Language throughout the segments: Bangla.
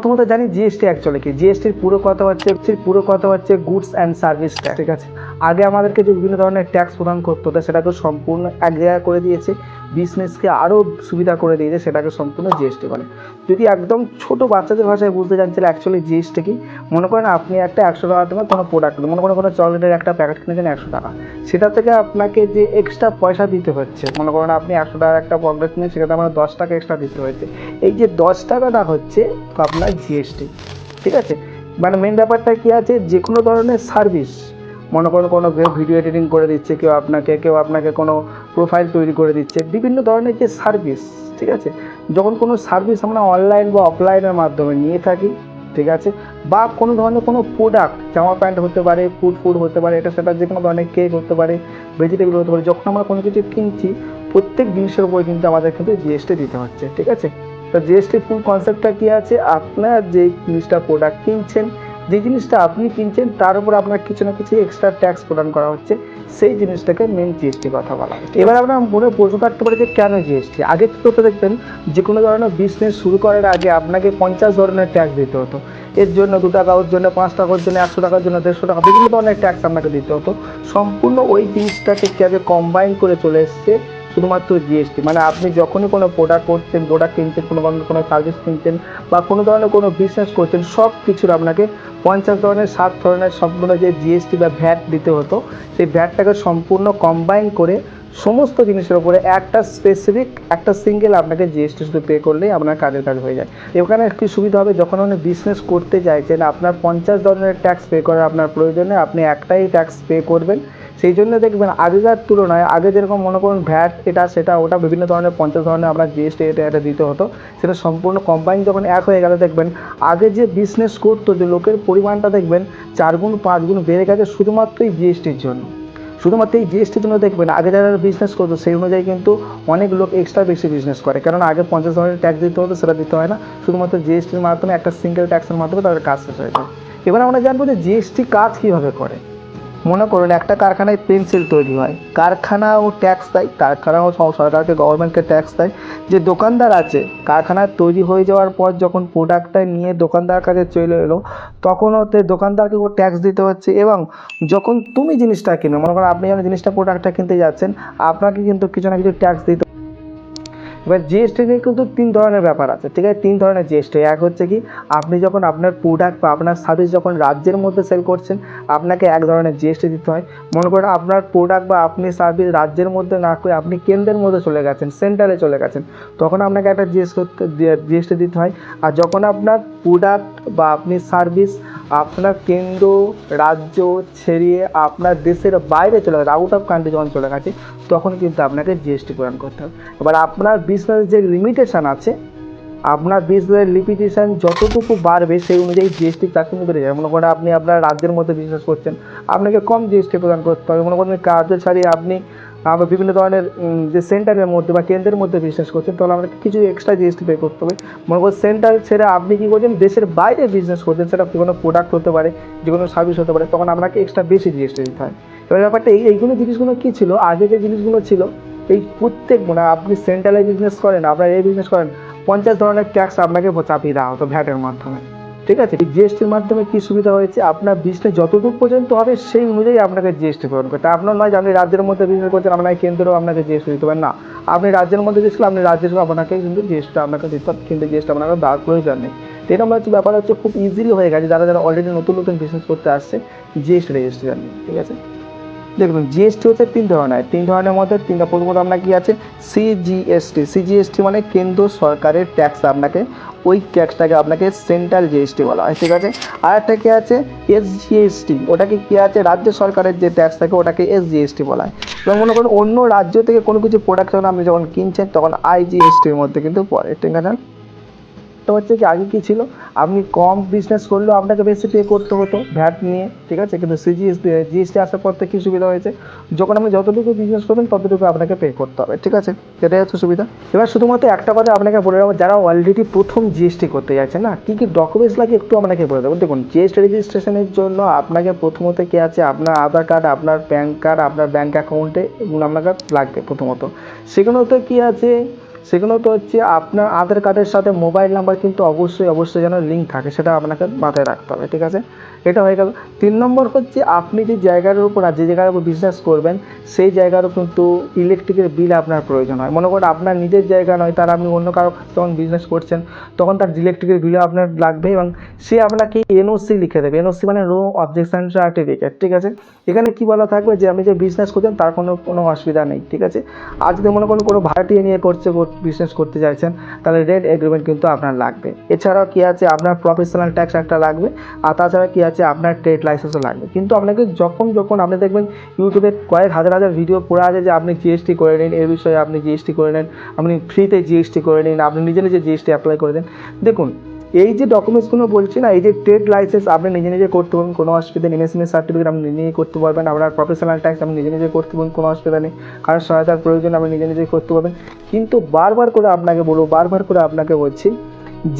প্রথমত জানি জিএসটি অ্যাকচুয়ালি কি। জিএসটির পুরো কথা হচ্ছে গুডস অ্যান্ড সার্ভিস ট্যাক্স, ঠিক আছে। আগে আমাদেরকে যে বিভিন্ন ধরনের ট্যাক্স প্রদান করতে হতো সেটাকে সম্পূর্ণ এক জায়গায় করে দিয়েছে, বিজনেসকে আরও সুবিধা করে দিয়েছে, সেটাকে সম্পূর্ণ জিএসটি বলে। যদি একদম ছোটো বাচ্চাদের ভাষায় বুঝতে চান তাহলে অ্যাকচুয়ালি জিএসটি কি, মনে করেন আপনি একটা 100 টাকা দামের কোনো প্রোডাক্ট, মনে করেন কোনো চকলেটের একটা প্যাকেট কিনেছেন 100 টাকা, সেটা থেকে আপনাকে যে এক্সট্রা পয়সা দিতে হচ্ছে, মনে করেন আপনি 100 টাকার একটা চকলেট কিনে সেখানে আমার 10 টাকা এক্সট্রা দিতে হয়েছে, এই যে 10 টাকাটা হচ্ছে আপনার জিএসটি, ঠিক আছে। মানে মেন ব্যাপারটা কী আছে, যে কোনো ধরনের সার্ভিস, মনে করুন কোনো কেউ ভিডিও এডিটিং করে দিচ্ছে, কেউ আপনাকে কোনো প্রোফাইল তৈরি করে দিচ্ছে, বিভিন্ন ধরনের যে সার্ভিস, ঠিক আছে। যখন কোনো সার্ভিস আমরা অনলাইন বা অফলাইনের মাধ্যমে নিয়ে থাকি, ঠিক আছে, বা কোনো ধরনের কোনো প্রোডাক্ট, জামা প্যান্ট হতে পারে, ফুড হতে পারে, এটা সেটা যে কোনো ধরনের কেক হতে পারে, ভেজিটেবল হতে পারে, যখন আমরা কোনো কিছু কিনছি প্রত্যেক জিনিসের উপরে কিন্তু আমাদের কিন্তু জিএসটি দিতে হচ্ছে, ঠিক আছে। তো জিএসটির ফুল কনসেপ্টটা কী আছে, আপনার যে জিনিসটা প্রোডাক্ট কিনছেন, যে জিনিসটা আপনি কিনছেন তার উপর আপনার কিছু না কিছু এক্সট্রা ট্যাক্স প্রদান করা হচ্ছে, সেই জিনিসটাকে মেন জিএসটি কথা বলা হয়। এবার আমরা মনে প্রশ্ন থাকতে পারি যে কেন জিএসটি। আগে তো দেখবেন যে কোনো ধরনের বিজনেস শুরু করার আগে আপনাকে 50 ধরনের ট্যাক্স দিতে হতো। এর জন্য 2 টাকা, ওর জন্য 5 টাকা, ওর জন্য 100 টাকার জন্য 150 টাকা, বিভিন্ন ধরনের ট্যাক্স আপনাকে দিতে হতো। সম্পূর্ণ ওই জিনিসটাকে কীভাবে কম্বাইন করে চলে এসছে শুধুমাত্র জিএসটি। মানে আপনি যখনই কোনো প্রোডাক্ট করছেন, প্রোডাক্ট কিনছেন, কোনো সার্ভিস কিনছেন বা কোনো ধরনের কোনো বিজনেস করছেন, সব কিছুর আপনাকে 50 ধরনের 7 ধরনের সম্পূর্ণ যে জিএসটি বা ভ্যাট দিতে হতো, সেই ভ্যাটটাকে সম্পূর্ণ কম্বাইন করে সমস্ত জিনিসের উপরে একটা স্পেসিফিক একটা সিঙ্গেল আপনাকে জিএসটি শুধু পে করলেই আপনার কাজের কাজ হয়ে যায়। এখানে একটি সুবিধা হবে, যখন আপনি বিজনেস করতে চাইছেন আপনার 50 ধরনের ট্যাক্স পে করার আপনার প্রয়োজনে আপনি একটাই ট্যাক্স পে করবেন। সেই জন্য দেখবেন আগেকার তুলনায়, আগে যেরকম মনে করুন ভ্যাট এটা সেটা ওটা বিভিন্ন ধরনের 50 ধরনের আপনার জিএসটি এটা দিতে হতো, সেটা সম্পূর্ণ কম্বাইন যখন এক হয়ে গেল, দেখবেন আগে যে বিজনেস করতো যে লোকের পরিমাণটা দেখবেন 4 গুণ 5 গুণ বেড়ে গেছে শুধুমাত্র এই জিএসটির জন্য। শুধুমাত্র এই জিএসটির জন্য দেখবেন আগে যারা বিজনেস করতো সেই অনুযায়ী কিন্তু অনেক লোক এক্সট্রা বেশি বিজনেস করে, কারণ আগে 50 ধরনের ট্যাক্স দিতে হতো, সেটা দিতে হয় না, শুধুমাত্র জিএসটির মাধ্যমে একটা সিঙ্গেল ট্যাক্সের মাধ্যমে তাদের কাজ শেষ হয়ে যায়। এবার আমরা জানবো যে জিএসটি কাজ কীভাবে করে। মনে করুন একটা কারখানায় পেন্সিল তৈরি হয়, কারখানাও ট্যাক্স দেয়, কারখানাও সরকারকে গভর্নমেন্টকে ট্যাক্স দেয়। যে দোকানদার আছে, কারখানা তৈরি হয়ে যাওয়ার পর যখন প্রোডাক্টটা নিয়ে দোকানদার কাছে চলে এলো, তখন ওতে দোকানদারকে ট্যাক্স দিতে হচ্ছে। এবং যখন তুমি জিনিসটা কিনো, মনে করুন আপনি যখন জিনিসটা প্রোডাক্টটা কিনতে যাচ্ছেন, আপনাকে কিন্তু কিছু না কিছু ট্যাক্স দিতে। এবার জিএসটিতে কিন্তু 3 ধরনের ব্যাপার আছে, ঠিক আছে। 3 ধরনের জিএসটি। এক হচ্ছে কি, আপনি যখন আপনার প্রোডাক্ট বা আপনার সার্ভিস যখন রাজ্যের মধ্যে সেল করছেন, আপনাকে এক ধরনের জিএসটি দিতে হয়। মনে করেন আপনার প্রোডাক্ট বা আপনি সার্ভিস রাজ্যের মধ্যে না করে আপনি কেন্দ্রের মধ্যে চলে গেছেন, সেন্টারে চলে গেছেন, তখন আপনাকে একটা জিএসটি দিতে হয়। আর যখন আপনার প্রোডাক্ট বা আপনি সার্ভিস আপনার কেন্দ্র রাজ্য ছেড়িয়ে আপনার দেশের বাইরে চলে গেছে, আউট অফ কান্ট্রি যখন চলে গেছে, তখন কিন্তু আপনাকে জিএসটি প্রদান করতে হবে। এবার আপনার বিজনেস যে লিমিটেশান আছে, আপনার বিজনেসের লিমিটেশান যতটুকু বাড়বে সেই অনুযায়ী জিএসটি তার কিন্তু বেড়ে যাবে। মনে করেন আপনি আপনার রাজ্যের মধ্যে বিজনেস করছেন, আপনাকে কম জিএসটি প্রদান করতে হবে। মনে করেন রাজ্য ছাড়িয়ে আপনি বিভিন্ন ধরনের যে সেন্টারের মধ্যে বা কেন্দ্রের মধ্যে বিজনেস করছেন, তাহলে আপনাকে কিছু এক্সট্রা জিএসটি পে করতে হবে। মনে করেন সেন্টার ছেড়ে আপনি কী করছেন, দেশের বাইরে বিজনেস করছেন, সেটা কোনো প্রোডাক্ট হতে পারে, যে কোনো সার্ভিস হতে পারে, তখন আপনাকে এক্সট্রা বেশি জিএসটি দিতে হয়। এবার ব্যাপারটা এইগুলো জিনিসগুলো কী ছিল, আগে যে জিনিসগুলো ছিল, এই প্রত্যেক মানে আপনি সেন্ট্রালে বিজনেস করেন, আপনার এই বিজনেস করেন, 50 ধরনের ট্যাক্স আপনাকে চাপিয়ে দেওয়া হতো ভ্যাটের মাধ্যমে, ঠিক আছে। জিএসটির মাধ্যমে কী সুবিধা হয়েছে, আপনার বিজনেস যতদূর পর্যন্ত হবে সেই অনুযায়ী আপনাকে জিএসটি প্রদান করতে। আপনার নয় যে আপনি রাজ্যের মধ্যে বিজনেস করছেন, আপনাকে কেন্দ্রেও আপনাকে জিএসটি দিতে পারেন না। আপনি রাজ্যের মধ্যে দিয়েছিল, আপনি রাজ্যের আপনাকে কিন্তু জিএসটি আপনাকে দিতে হবে, কিন্তু জিএসটি আপনাকে দেওয়ার প্রয়োজন নেই। এই নম্বর হচ্ছে ব্যাপার হচ্ছে খুব ইজিলি হয়ে গেছে যারা অলরেডি নতুন বিজনেস করতে আসছে জিএসটি রেজিস্ট্রেশন নিয়ে, ঠিক আছে। দেখুন জিএসটি হচ্ছে 3 ধরনের মধ্যে প্রথমত আপনার কি আছে, সিজিএসটি মানে কেন্দ্র সরকারের ট্যাক্স, আপনাকে ওই ট্যাক্সটাকে আপনাকে সেন্ট্রাল জিএসটি বলা হয়, ঠিক আছে। আর একটা কি আছে এসজিএসটি, ওটাকে কি আছে রাজ্য সরকারের যে ট্যাক্স থাকে ওটাকে এসজিএসটি বলা হয়। এবং মনে করুন অন্য রাজ্য থেকে কোনো কিছু প্রোডাক্ট আপনি যখন কিনছেন তখন আইজিএসটির মধ্যে কিন্তু পড়ে, ঠিক আছে। হচ্ছে কি আগে কী ছিল, আপনি কম বিজনেস করলেও আপনাকে বেশি পে করতে হতো ভ্যাট নিয়ে, ঠিক আছে। কিন্তু জিএসটি আসার পর থেকে কী সুবিধা হয়েছে, যখন আপনি যতটুকু বিজনেস করবেন ততটুকু আপনাকে পে করতে হবে, ঠিক আছে। এটাই হচ্ছে সুবিধা। এবার শুধুমাত্র একটা কথা আপনাকে বলে রাখবো, যারা অলরেডি প্রথম জিএসটি করতে যাচ্ছে না, কী কী ডকুমেন্টস লাগে একটু আপনাকে বলে দেবো। দেখুন জিএসটি রেজিস্ট্রেশনের জন্য আপনাকে প্রথমত কী আছে, আপনার আধার কার্ড, আপনার প্যান কার্ড, আপনার ব্যাঙ্ক অ্যাকাউন্টে এগুলো আপনাকে লাগবে প্রথমত। সেগুলোতে কী আছে, সেগুলো তো হচ্ছে আপনার আধার কার্ডের সাথে মোবাইল নাম্বার কিন্তু অবশ্যই যেন লিঙ্ক থাকে, সেটা আপনাকে মাথায় রাখতে হবে, ঠিক আছে। এটা হয়ে গেল। 3 নম্বর হচ্ছে আপনি যে জায়গার উপর আর যে জায়গার উপর বিজনেস করবেন সেই জায়গারও কিন্তু ইলেকট্রিকের বিল আপনার প্রয়োজন হয়। মনে করুন আপনার নিজের জায়গা নয়, তার আপনি অন্য কারো যখন বিজনেস করছেন তখন তার ইলেকট্রিকের বিলও আপনার লাগবে এবং সে আপনাকে এনওসি লিখে দেবে। এনওসি মানে নো অবজেকশন সার্টিফিকেট, ঠিক আছে। এখানে কি বলা থাকবে যে আপনি যে বিজনেস করছেন তার কোনো অসুবিধা নেই, ঠিক আছে। আর যদি মনে করুন কোনো ভাড়াটিয়া নিয়ে বিজনেস করতে চাইছেন তাহলে রেন্ট এগ্রিমেন্ট কিন্তু আপনার লাগবে। এছাড়াও কি আছে, আপনার প্রফেশনাল ট্যাক্স একটা লাগবে, আর তাছাড়া কি আছে, আপনার ট্রেড লাইসেন্সও লাগবে। কিন্তু আপনাকে যখন আপনি দেখবেন ইউটিউবে কয়েক হাজার ভিডিও পড়ে আছে যে আপনি জিএসটি করে নিন, এই বিষয়ে আপনি জিএসটি করে নেন, আপনি ফ্রিতে জিএসটি করে নিন, আপনি নিজে জিএসটি অ্যাপ্লাই করে দেন। দেখুন, এই যে ডকুমেন্টসগুলো বলছি না, এই যে ট্রেড লাইসেন্স আপনি নিজে করতে পারবেন, কোনো অসুবিধা নেই। এমএসএমই সার্টিফিকেট আপনি নিজেই করতে পারবেন। আপনার প্রফেশনাল ট্যাক্স আপনি নিজে করতে পারবেন, কোনো অসুবিধা নেই। কারোর সহায়তার প্রয়োজন আপনি নিজেই করতে পারবেন। কিন্তু বারবার করে আপনাকে বলছি,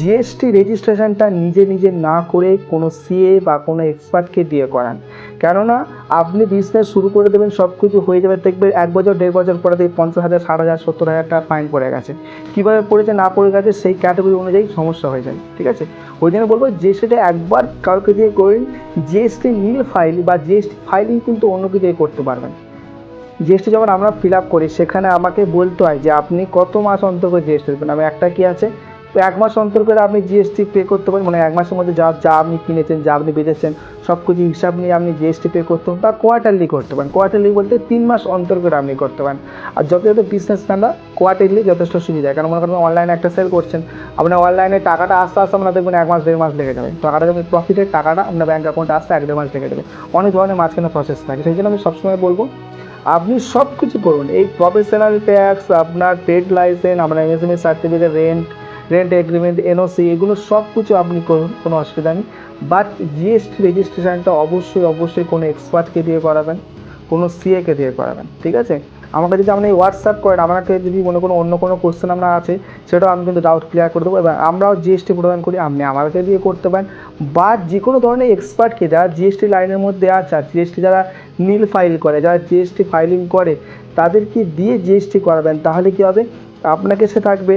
জিএসটি রেজিস্ট্রেশনটা নিজে না করে কোনো সিএ বা কোনো এক্সপার্টকে দিয়ে করান। কেননা আপনি বিজনেস শুরু করে দেবেন, সব কিছু হয়ে যাবে, দেখবেন 1 বছর 1.5 বছর পরে 50,000, 60,000, 70,000 টাকা ফাইন পড়ে গেছে। কীভাবে পড়েছে না পড়ে গেছে সেই ক্যাটাগরি অনুযায়ী সমস্যা হয়ে যায়, ঠিক আছে। ওই জন্য বলবো জিএসটিটা একবার কাউকে দিয়ে করেন। জিএসটি নীল ফাইল বা জিএসটি ফাইলিং কিন্তু অন্য কিছু দিয়ে করতে পারবেন। জিএসটি যখন আমরা ফিল আপ করি সেখানে আমাকে বলতে হয় যে আপনি কত মাস অন্তর করে জিএসটি দেবেন। আমি একটা কি আছে, তো 1 মাস অন্তর করে আপনি জিএসটি পে করতে পারেন, মানে 1 মাসের মধ্যে যা আপনি কিনেছেন, যা আপনি বেচেছেন সব কিছু হিসাব নিয়ে আপনি জিএসটি পে করতে পারেন। বা কোয়ার্টারলি করতে পারেন। কোয়ার্টারলি বলতে 3 মাস অন্তর করে আপনি করতে পারেন। আর যত বিজনেসম্যানরা কোয়ার্টারলি যথেষ্ট সুবিধা। কারণ মনে করেন অনলাইনে একটা সেল করছেন, আপনার অনলাইনে টাকাটা আসতে আপনার দেখবেন 1 মাস 1.5 মাস লেগে যাবে। টাকাটা যখন প্রফিটের টাকাটা আপনার ব্যাঙ্ক অ্যাকাউন্টে আসতে 1-1.5 মাস লেগে যাবে। অনেক ধরনের মাঝখানে প্রসেস থাকে। সেই জন্য আমি সবসময় বলবো আপনি সব কিছু করুন। এই প্রফেশনাল ট্যাক্স, আপনার ট্রেড লাইসেন্স, আপনার MSME certificate, rent agreement, NOC, এগুলো সব কিছু আপনি করুন, কোনো অসুবিধা নেই। বাট জিএসটি রেজিস্ট্রেশনটা অবশ্যই কোনো এক্সপার্টকে দিয়ে করাবেন, কোনো সিএকে দিয়ে করাবেন, ঠিক আছে। আমাকে যদি আপনি হোয়াটসঅ্যাপ করেন, আমাকে যদি মনে কোনো অন্য কোনো কোশ্চেন আপনার আছে সেটাও আমি কিন্তু ডাউট ক্লিয়ার করে দেবো। এবং আমরাও জিএসটি প্রদান করি, আপনি আমাকে দিয়ে করতে পারেন। বা যে কোনো ধরনের এক্সপার্টকে যারা জিএসটি লাইনের মধ্যে আছে, আর জিএসটি যারা নীল ফাইল করে, যারা জিএসটি ফাইলিং করে তাদেরকে দিয়ে জিএসটি করাবেন। তাহলে কী হবে, আপনাকে সে থাকবে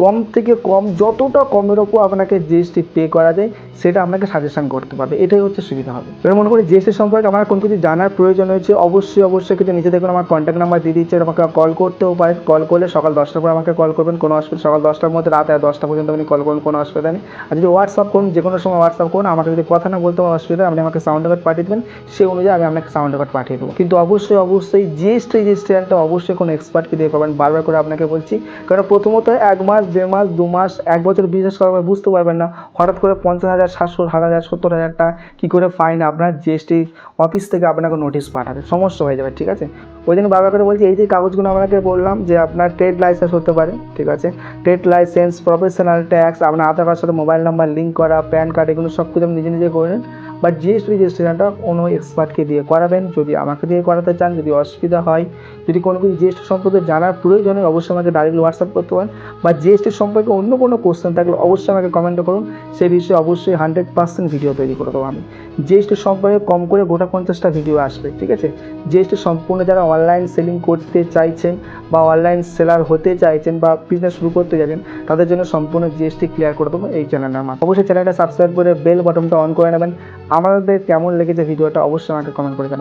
কম থেকে কম, যতটা কমের ওপর আপনাকে জিএসটি পে করা যায় সেটা আপনাকে সাজেশন করতে পারবে। এটাই হচ্ছে সুবিধা হবে। এবার মনে করি জিএসটি সম্পর্কে আমার কোনো কিছু জানার প্রয়োজন হয়েছে, অবশ্যই কিন্তু নিচে দেখুন আমার কন্ট্যাক্ট নাম্বার দিয়ে দিচ্ছে, আমাকে কল করতেও পারেন। কল করলে সকাল 10টার পর আমাকে কল করবেন, কোনো অসুবিধা। সকাল 10টার মধ্যে রাত 10টা পর্যন্ত আপনি কল করুন, কোনো অসুবিধা নেই। আর যদি হোয়াটসঅ্যাপ করুন, যে কোনো সময় হোয়াটসঅ্যাপ করুন, আমাকে যদি কথা না বলতে অসুবিধা, আপনি আমাকে সাউন্ড রেকর্ড পাঠিয়ে দেবেন, সেই অনুযায়ী আমি আপনাকে সাউন্ড রেকর্ড পাঠিয়ে দেবো। কিন্তু অবশ্যই জিএসটি রেজিস্ট্রেশনটা অবশ্যই কোনো এক্সপার্টকে দিয়ে পাবেন, বারবার করে আপনাকে বলছি। কারণ প্রথমত 1 মাস, 1.5 মাস, 2 মাস, 1 বছর বিজনেস করার বুঝতে পারবেন না, হঠাৎ করে 50,000, 60,000, 70,000 টাকা কী করে ফাইন আপনার জিএসটি অফিস থেকে আপনাকে নোটিশ পাঠাবে, সমস্যা হয়ে যাবে, ঠিক আছে। ওই জন্য বারবার করে বলছি, এই যে কাগজগুলো আপনাকে বললাম যে আপনার ট্রেড লাইসেন্স হতে পারে, ঠিক আছে, ট্রেড লাইসেন্স, প্রফেশনাল ট্যাক্স, আপনার আধার কার্ডের সাথে মোবাইল নাম্বার লিঙ্ক করা, প্যান কার্ড, এগুলো সব কিছু আপনি নিজে করে নেন। বাট জিএসটি রেজিস্ট্রেশনটা কোনো এক্সপার্টকে দিয়ে করাবেন। যদি আমাকে দিয়ে করাতে চান, যদি অসুবিধা হয়, যদি কোনো কিছু জিএসটি সম্পর্কে জানার প্রয়োজন হয়, অবশ্যই আমাকে ডাইরেক্টলি হোয়াটসঅ্যাপ করতে পারেন। বা জিএসটি সম্পর্কে অন্য কোনো কোশ্চেন থাকলে অবশ্যই আমাকে কমেন্ট করুন, সেই বিষয়ে অবশ্যই 100% ভিডিও তৈরি করে দেবো আমি। জিএসটি সম্পর্কে কম করে গোটা 50টা ভিডিও আসবে, ঠিক আছে। জিএসটি সম্পূর্ণ যারা অনলাইন সেলিং করতে চাইছেন বা অনলাইন সেলার হতে চাইছেন বা বিজনেস শুরু করতে চাইছেন তাদের জন্য সম্পূর্ণ জিএসটি ক্লিয়ার করে দেবো এই চ্যানেলের মাধ্যমে। অবশ্যই চ্যানেলটা সাবস্ক্রাইব করে বেল বাটনটা অন করে নেবেন। আমাদের কেমন লেগেছে ভিডিওটা অবশ্যই আমাকে কমেন্ট করে জানাবেন।